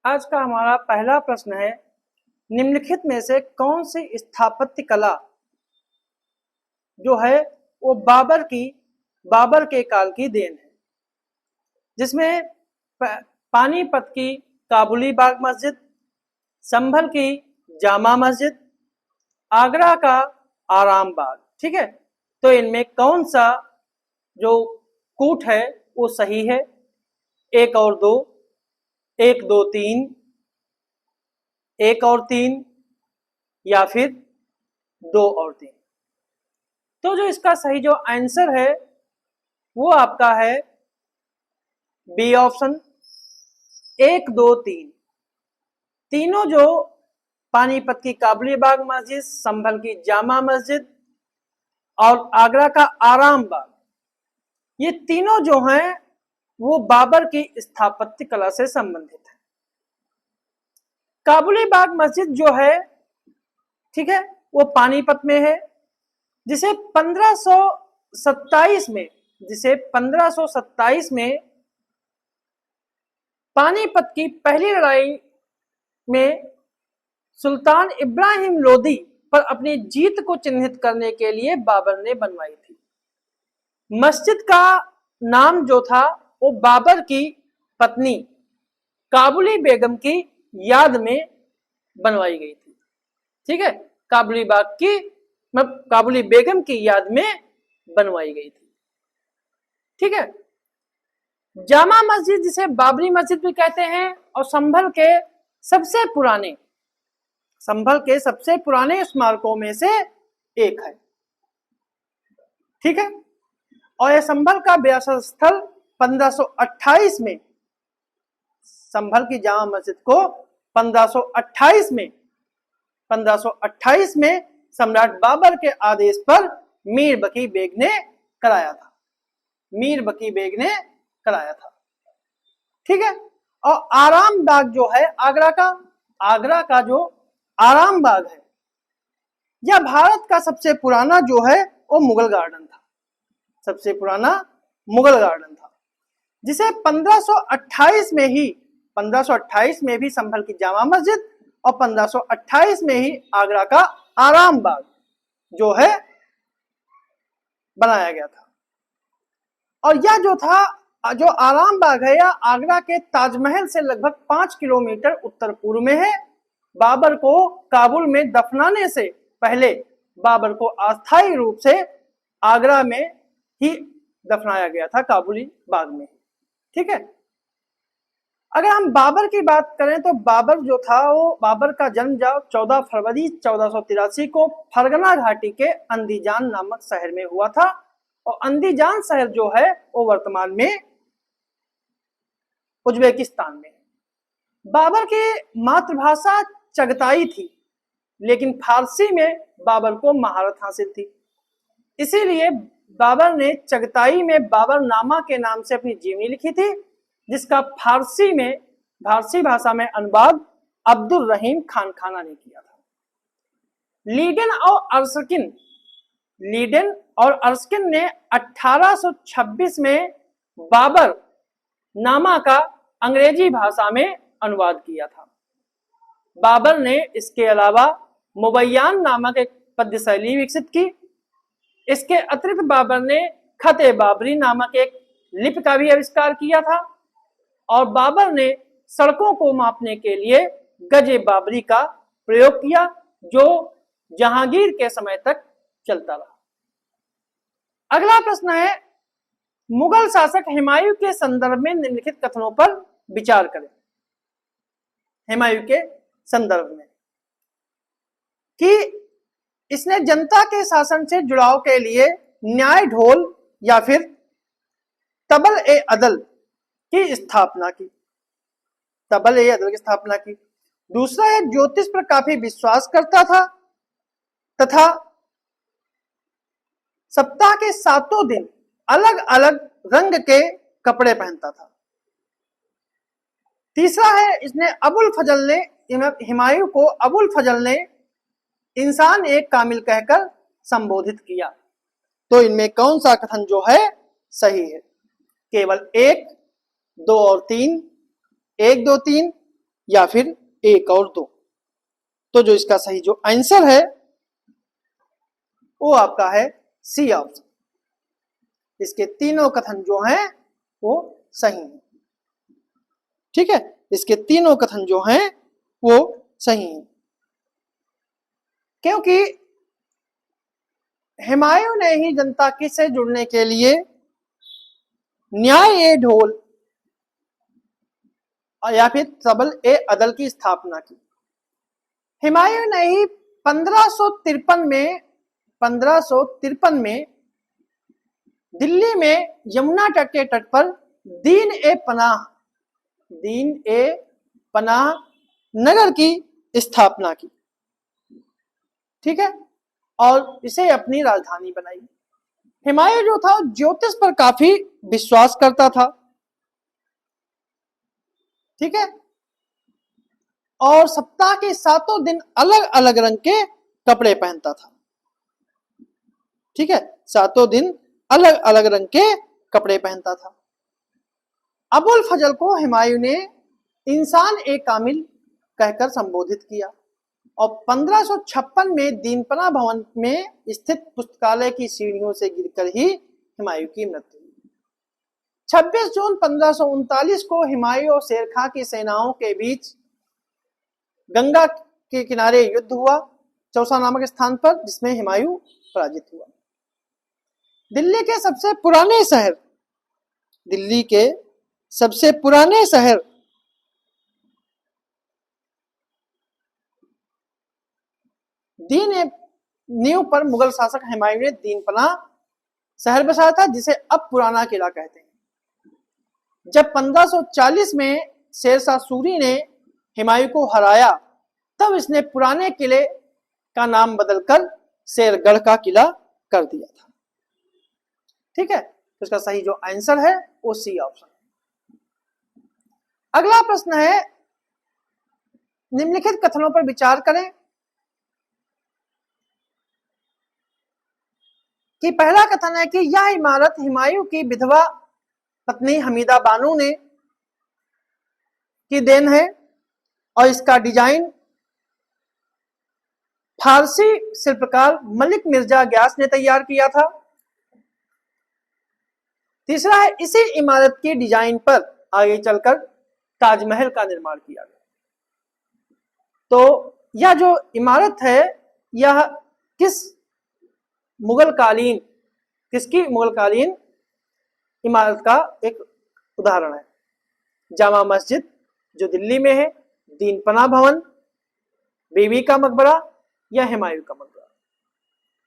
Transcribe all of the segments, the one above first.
आज का हमारा पहला प्रश्न है, निम्नलिखित में से कौन सी स्थापत्य कला जो है वो बाबर के काल की देन है। जिसमें पानीपत की काबुली बाग मस्जिद, संभल की जामा मस्जिद, आगरा का आराम बाग। ठीक है, तो इनमें कौन सा जो कूट है वो सही है? एक और दो, एक दो तीन, एक और तीन, या फिर दो और तीन। तो जो इसका सही जो आंसर है वो आपका है बी ऑप्शन, एक दो तीन। तीनों जो पानीपत की काबुली बाग मस्जिद, संभल की जामा मस्जिद और आगरा का आराम बाग, ये तीनों जो हैं वो बाबर की स्थापत्य कला से संबंधित है। काबुली बाग मस्जिद जो है, ठीक है, वो पानीपत में है, जिसे 1527 में पानीपत की पहली लड़ाई में सुल्तान इब्राहिम लोदी पर अपनी जीत को चिन्हित करने के लिए बाबर ने बनवाई थी। मस्जिद का नाम जो था वो बाबर की पत्नी काबुली बेगम की याद में बनवाई गई थी। ठीक है, काबुली बेगम की याद में बनवाई गई थी। ठीक है, जामा मस्जिद जिसे बाबरी मस्जिद भी कहते हैं और संभल के सबसे पुराने स्मारकों में से एक है। ठीक है, और यह संभल का विरासत स्थल 1528 में, संभल की जामा मस्जिद को 1528 में सम्राट बाबर के आदेश पर मीर बकी बेग ने कराया था। ठीक है, और आराम बाग जो है आगरा का जो आराम बाग है, यह भारत का सबसे पुराना जो है वो मुगल गार्डन था, जिसे 1528 में भी संभल की जामा मस्जिद और 1528 में ही आगरा का आराम बाग जो है बनाया गया था। और यह जो आराम बाग है, यह आगरा के ताजमहल से लगभग 5 किलोमीटर उत्तर पूर्व में है। बाबर को काबुल में दफनाने से पहले बाबर को अस्थायी रूप से आगरा में ही दफनाया गया था, काबुली बाग में। ठीक है, अगर हम बाबर की बात करें तो बाबर का जन्म 14 फरवरी 1483 को फरगना घाटी के अंदीजान नामक शहर में हुआ था। और अंदीजान शहर जो है वो वर्तमान में उज्बेकिस्तान में। बाबर की मातृभाषा चगताई थी, लेकिन फारसी में बाबर को महारत हासिल थी। इसीलिए बाबर ने चगताई में बाबरनामा के नाम से अपनी जीवनी लिखी थी, जिसका फारसी भाषा में अनुवाद अब्दुल रहीम खानखाना ने किया था। लीडेन और अर्स्किन ने 1826 में बाबर नामा का अंग्रेजी भाषा में अनुवाद किया था। बाबर ने इसके अलावा मुबैयान नामक एक पद्य शैली विकसित की। इसके अतिरिक्त बाबर ने खत-ए बाबरी नामक एक लिपि का भी आविष्कार किया था। और बाबर ने सड़कों को मापने के लिए गज-ए बाबरी का प्रयोग किया, जो जहांगीर के समय तक चलता रहा। अगला प्रश्न है, मुगल शासक हुमायूं के संदर्भ में निम्नलिखित कथनों पर विचार करें। हुमायूं के संदर्भ में कि इसने जनता के शासन से जुड़ाव के लिए न्याय ढोल या फिर तबल-ए-अदल की स्थापना की। दूसरा है, ज्योतिष पर काफी विश्वास करता था तथा सप्ताह के 7 दिन अलग अलग रंग के कपड़े पहनता था। तीसरा है, हुमायूं को अबुल फजल ने इंसान एक कामिल कहकर संबोधित किया। तो इनमें कौन सा कथन जो है सही है? केवल 1, 2 और 3, 1, 2, 3 या फिर एक और दो। तो जो इसका सही जो आंसर है वो आपका है सी ऑप्शन। इसके तीनों कथन जो हैं वो सही हैं। ठीक है, इसके तीनों कथन जो हैं वो सही हैं, क्योंकि हुमायूं ने ही जनता की से जुड़ने के लिए न्याय ए ढोल या फिर सबल ए अदल की स्थापना की। हुमायूं ने ही 1553 में दिल्ली में यमुना तट के तट पर दीन ए पनाह नगर की स्थापना की। ठीक है, और इसे अपनी राजधानी बनाई। हुमायूं जो था ज्योतिष पर काफी विश्वास करता था। ठीक है, और सप्ताह के 7 दिन अलग अलग रंग के कपड़े पहनता था। ठीक है, 7 दिन अलग अलग रंग के कपड़े पहनता था। अबुल फजल को हुमायूं ने इंसान ए कामिल कहकर संबोधित किया और 1556 में दीनपना भवन में स्थित पुस्तकालय की सीढ़ियों से गिरकर ही हुमायूं की मृत्यु हुई। 26 जून 1539 को हुमायूं और शेर खां की सेनाओं के बीच गंगा के किनारे युद्ध हुआ चौसा नामक स्थान पर, जिसमें हुमायूं पराजित हुआ। दिल्ली के सबसे पुराने शहर दीन नींव पर मुगल शासक हुमायूं ने दीनपना शहर बसाया था, जिसे अब पुराना किला कहते हैं। जब 1540 में शेरशाह सूरी ने हुमायूं को हराया, तब इसने पुराने किले का नाम बदलकर शेरगढ़ का किला कर दिया था। ठीक है, तो इसका सही जो आंसर है वो सी ऑप्शन। अगला प्रश्न है, निम्नलिखित कथनों पर विचार करें कि पहला कथन है कि यह इमारत हुमायूं की विधवा पत्नी हमीदा बानो ने की देन है और इसका डिजाइन फारसी शिल्पकार मलिक मिर्जा ग्यास ने तैयार किया था। तीसरा है, इसी इमारत की डिजाइन पर आगे चलकर ताजमहल का निर्माण किया गया। तो यह जो इमारत है यह किसकी मुगलकालीन इमारत का एक उदाहरण है। जामा मस्जिद जो दिल्ली में है, दीनपना भवन, बीबी का मकबरा या हुमायूं का मकबरा।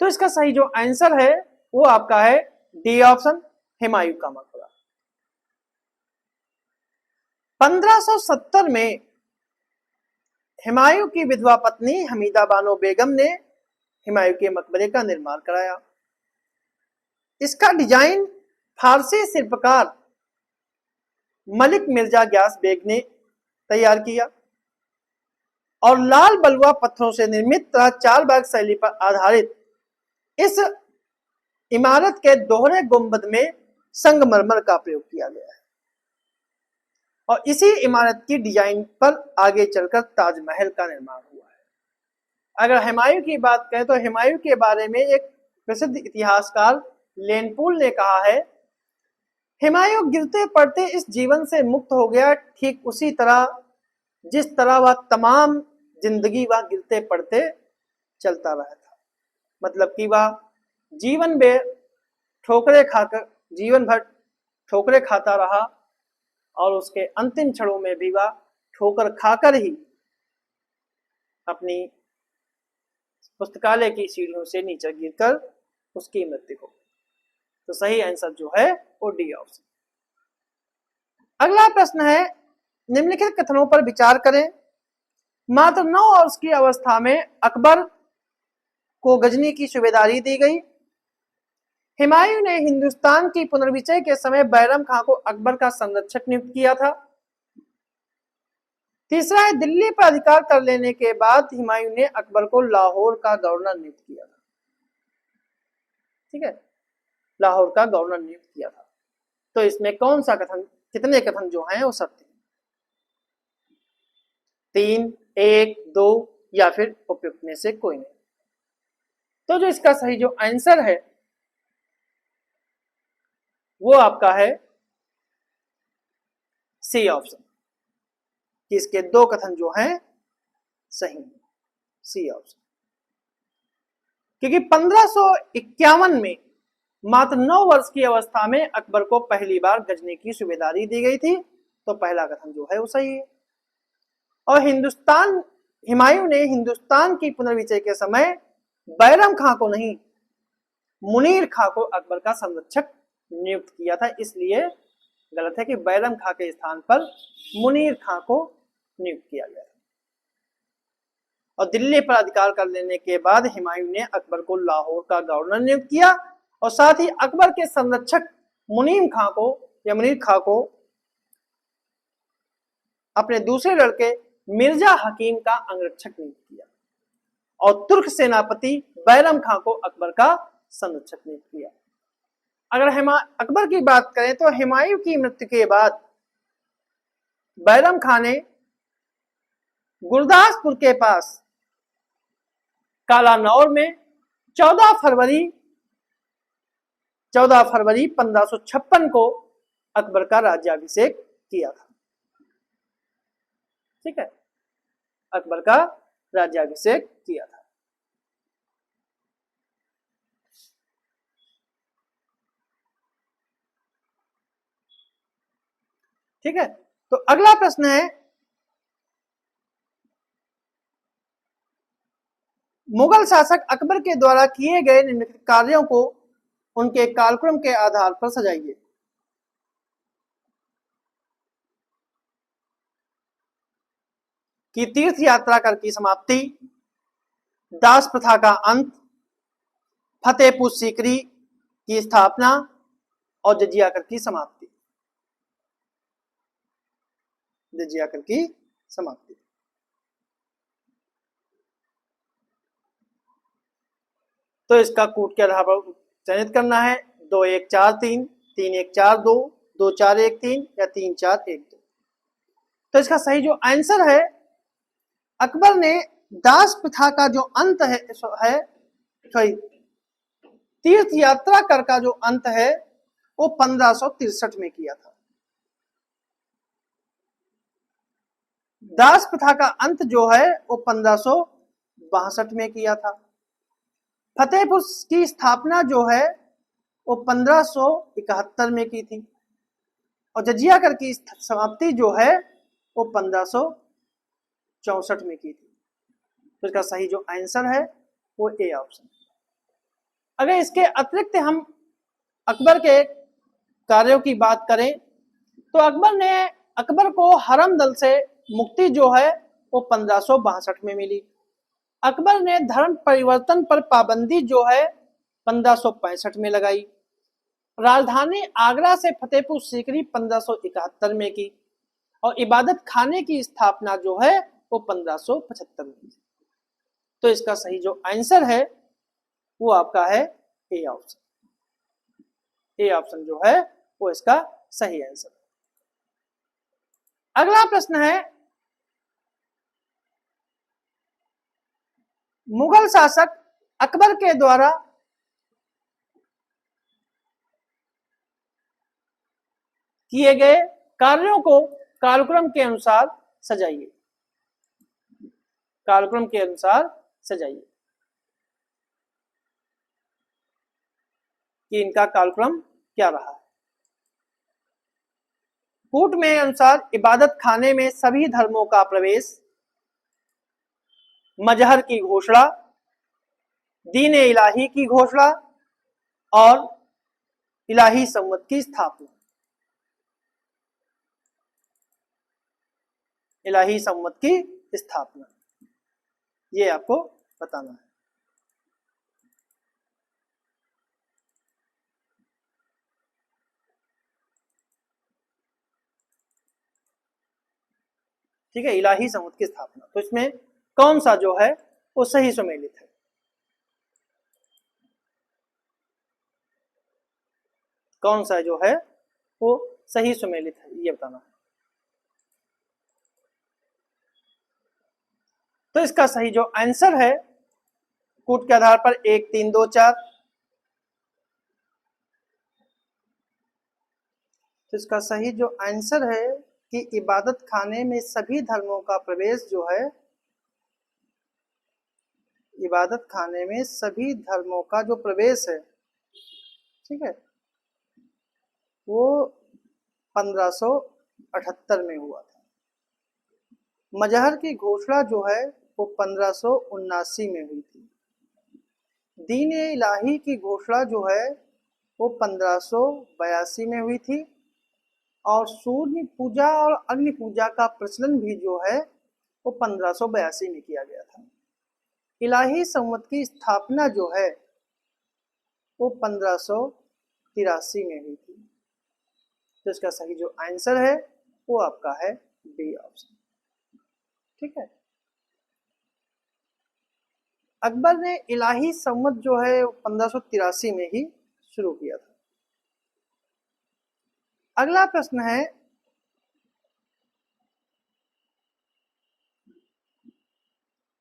तो इसका सही जो आंसर है वो आपका है डी ऑप्शन, हुमायूं का मकबरा। 1570 में हुमायूं की विधवा पत्नी हमीदा बानो बेगम ने हुमायूं के मकबरे का निर्माण कराया। इसका डिजाइन फारसी शिल्पकार मलिक मिर्जा ग्यास बेग ने तैयार किया और लाल बलुआ पत्थरों से निर्मित 4 बाग शैली पर आधारित इस इमारत के दोहरे गुंबद में संगमरमर का प्रयोग किया गया है और इसी इमारत की डिजाइन पर आगे चलकर ताजमहल का निर्माण हुआ है। अगर हुमायूं की बात करें तो हुमायूं के बारे में एक प्रसिद्ध इतिहासकार लेनपुल ने कहा है, हुमायूं गिरते पड़ते इस जीवन से मुक्त हो गया, ठीक उसी तरह जिस तरह वह तमाम जिंदगी वह गिरते पड़ते चलता रहा था। मतलब कि वह जीवन भर ठोकरे खाता रहा और उसके अंतिम क्षणों में भी वह ठोकर खाकर ही अपनी पुस्तकालय की सीढ़ियों से नीचे गिरकर उसकी मृत्यु हो। तो सही आंसर जो है वो डी ऑप्शन। अगला प्रश्न है, निम्नलिखित कथनों पर विचार करें। मात्र 9 वर्ष की अवस्था में अकबर को गजनी की सूबेदारी दी गई। हुमायूं ने हिंदुस्तान की पुनर्विजय के समय बैरम खां को अकबर का संरक्षक नियुक्त किया था। तीसरा है, दिल्ली पर अधिकार कर लेने के बाद हुमायूं ने अकबर को लाहौर का गवर्नर नियुक्त किया था। ठीक है, लाहौर का गवर्नर नियुक्त किया था। तो इसमें कौन सा कथन, कितने कथन जो हैं वो सत्य हैं। 3, 1, 2 या फिर उपयुक्त में से कोई नहीं। तो जो इसका सही जो आंसर है वो आपका है सी ऑप्शन, कि इसके दो कथन जो हैं सही है, सी ऑप्शन। क्योंकि 1551 में मात्र 9 वर्ष की अवस्था में अकबर को पहली बार गजनी की सूबेदारी दी गई थी, तो पहला कथन जो है वो सही है। और हुमायूं ने हिंदुस्तान की पुनर्विजय के समय बैरम खां को नहीं, मुनीर खां को अकबर का संरक्षक नियुक्त किया था, इसलिए गलत है कि बैरम खां के स्थान पर मुनीर खां को नियुक्त किया गया। और दिल्ली पर अधिकार कर लेने के बाद हुमायूं ने अकबर को लाहौर का गवर्नर नियुक्त किया और साथ ही अकबर के संरक्षक मुनीर खां को अपने दूसरे लड़के मिर्जा हकीम का अंगरक्षक नियुक्त किया और तुर्क सेनापति बैरम खां को अकबर का संरक्षक नियुक्त किया। अगर अकबर की बात करें तो हुमायूं की मृत्यु के बाद बैरम खां ने गुरदासपुर के पास कालानौर में 14 फरवरी 1556 को अकबर का राज्याभिषेक किया था। ठीक है, अकबर का राज्याभिषेक किया था। ठीक है, तो अगला प्रश्न है, मुगल शासक अकबर के द्वारा किए गए निम्नलिखित कार्यों को उनके कालक्रम के आधार पर सजाइए। कि तीर्थ यात्रा कर की समाप्ति, दास प्रथा का अंत, फतेहपुर सीकरी की स्थापना और जजिया कर की समाप्ति। जजिया कर की समाप्ति। तो इसका कूट के आधार पर चयनित करना है, 2 1 4 3, 3 1 4 2, 2 4 1 3 या 3 4 1 2। तो इसका सही जो आंसर है, अकबर ने दास प्रथा का जो अंत है सॉरी तीर्थ यात्रा कर का जो अंत है वो 1563 में किया था। दास प्रथा का अंत जो है वो 1562 में किया था। फतेहपुर की स्थापना जो है वो 1571 में की थी और जजिया कर की समाप्ति जो है वो 1564 में की थी। तो इसका सही जो आंसर है वो ए ऑप्शन। अगर इसके अतिरिक्त हम अकबर के कार्यों की बात करें तो अकबर को हरम दल से मुक्ति जो है वो 1562 में मिली। अकबर ने धर्म परिवर्तन पर पाबंदी जो है 1565 में लगाई। राजधानी आगरा से फतेहपुर सीकरी 1571 में की और इबादत खाने की स्थापना जो है वो 1575 में की। तो इसका सही जो आंसर है वो आपका है ए ऑप्शन। ए ऑप्शन जो है वो इसका सही आंसर। अगला प्रश्न है, मुगल शासक अकबर के द्वारा किए गए कार्यों को कालक्रम के अनुसार सजाइए। कालक्रम के अनुसार सजाइए कि इनका कालक्रम क्या रहा है। कूट में अनुसार इबादत खाने में सभी धर्मों का प्रवेश, मजहर की घोषणा, दीन इलाही की घोषणा और इलाही संवत की स्थापना। इलाही संवत की स्थापना ये आपको बताना है। ठीक है, इलाही संवत की स्थापना। तो इसमें कौन सा जो है वो सही सुमेलित है? कौन सा जो है वो सही सुमेलित है ये बताना है। तो इसका सही जो आंसर है कूट के आधार पर 1 3 2 4। तो इसका सही जो आंसर है कि इबादत खाने में सभी धर्मों का प्रवेश जो है, इबादत खाने में सभी धर्मों का जो प्रवेश है, ठीक है, वो 1578 में हुआ था। मजहर की घोषणा जो है वो 1579 में हुई थी। दीन इलाही की घोषणा जो है वो 1582 में हुई थी। और सूर्य पूजा और अग्नि पूजा का प्रचलन भी जो है वो 1582 में किया गया था। इलाही संवत की स्थापना जो है वो 1583 में हुई थी। तो इसका सही जो आंसर है वो आपका है बी ऑप्शन, ठीक है। अकबर ने इलाही संवत जो है 1583 में ही शुरू किया था। अगला प्रश्न है,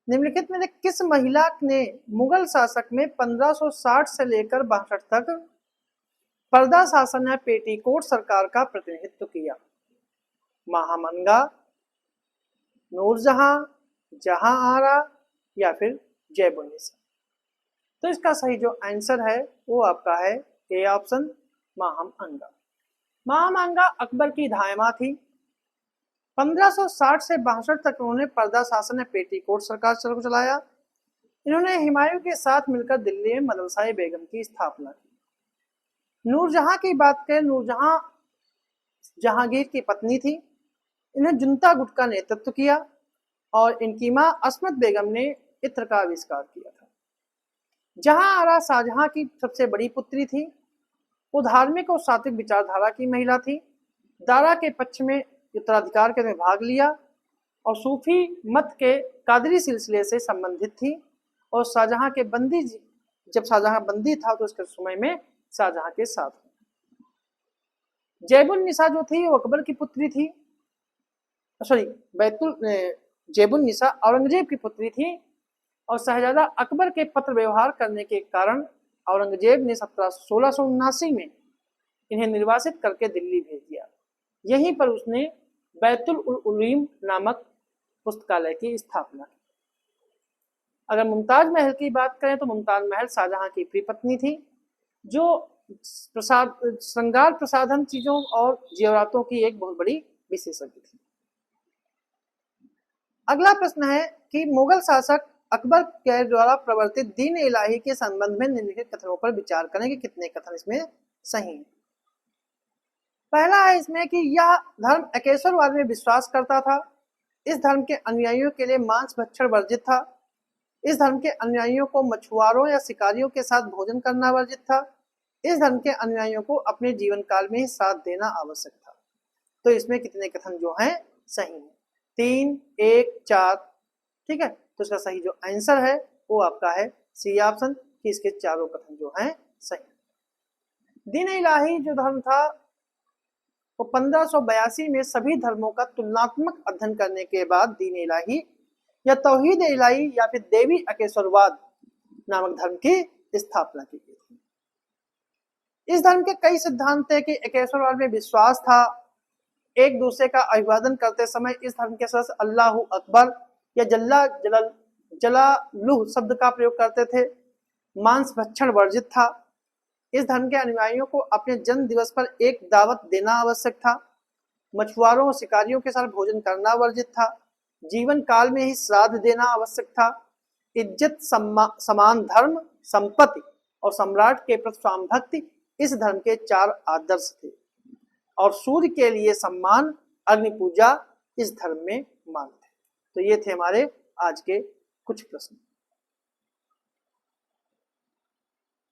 निम्नलिखित में से किस महिला ने मुगल शासक में 1560 से लेकर 62 तक पर्दा शासन या पेटीकोट सरकार का प्रतिनिधित्व किया? महामंगा, नूरजहां, जहां आरा या फिर जयबुन्निसा? तो इसका सही जो आंसर है वो आपका है ए ऑप्शन, महामंगा। महामंगा अकबर की धायमा थी। 1560 से 62 तक उन्होंने पर्दा शासन या पेटीकोट सरकार को चलाया। इन्होंने हुमायूं के साथ मिलकर दिल्ली में मदरसा बेगम की स्थापना की। नूरजहां की बात करें, नूरजहां जहांगीर की पत्नी थी। इन्हें जुनता गुट का नेतृत्व किया और इनकी मां अस्मत बेगम ने इत्र का आविष्कार किया था। जहां आरा शाहजहां की सबसे बड़ी पुत्री थी। वो धार्मिक और सात्विक विचारधारा की महिला थी। दारा के पक्ष में उत्तराधिकार के में भाग लिया और सूफी मत के कादरी सिलसिले से संबंधित थी। और शाहजहां के बंदी, जब शाहजहां बंदी था तो उसके समय में शाहजहां के साथ। जैबुन्निसा जो थी वो अकबर की पुत्री थी, सॉरी जैबुन्निसा औरंगजेब की पुत्री थी। और शहजादा अकबर के पत्र व्यवहार करने के कारण औरंगजेब ने 1679 में इन्हें निर्वासित करके दिल्ली भेज दिया। यहीं पर उसने बैतुल उलूम नामक पुस्तकालय की स्थापना की। अगर मुमताज महल की बात करें तो मुमताज महल शाहजहां की प्रिय पत्नी थी, जो श्रृंगार प्रसाधन चीजों और जेवरातों की एक बहुत बड़ी विशेषज्ञ थी। अगला प्रश्न है कि मुगल शासक अकबर के द्वारा प्रवर्तित दीन इलाही के संबंध में निम्नलिखित कथनों पर विचार करें कि कितने कथन इसमें सही हैं। पहला है इसमें कि यह धर्म एकेश्वरवाद में विश्वास करता था। इस धर्म के अनुयायियों के लिए मांस भक्षण वर्जित था। इस धर्म के अनुयायियों को मछुआरों या शिकारियों के साथ भोजन करना वर्जित था। इस धर्म के अनुयायियों को अपने जीवन काल में ही साथ देना आवश्यक था। तो इसमें कितने कथन जो हैं सही हैं? 3, 1, 4, ठीक है। तो इसका सही जो आंसर है वो आपका है सी ऑप्शन, कि इसके चारों कथन जो हैं सही। दीन इलाही जो धर्म था वो 1582 में सभी धर्मों का तुलनात्मक अध्ययन करने के बाद दीन इलाही या तौहीद इलाही या फिर देवी अकेश्वरवाद नामक धर्म की स्थापना की गई थी। इस धर्म के कई सिद्धांत है कि एकेश्वरवाद में विश्वास था। एक दूसरे का अभिवादन करते समय इस धर्म के सदस्य अल्लाहु अकबर या जलालुह शब्द का प्रयोग करते थे। मांस भक्षण वर्जित था। इस धर्म के अनुयायियों को अपने जन्म दिवस पर एक दावत देना आवश्यक था। मछुआरों और शिकारियों के साथ भोजन करना वर्जित था। जीवन काल में ही श्राद्ध देना आवश्यक था। इज्जत, समान धर्म, संपत्ति और सम्राट के प्रति स्वामिभक्ति इस धर्म के 4 आदर्श थे। और सूर्य के लिए सम्मान, अग्नि पूजा इस धर्म में मांग थे। तो ये थे हमारे आज के कुछ प्रश्न।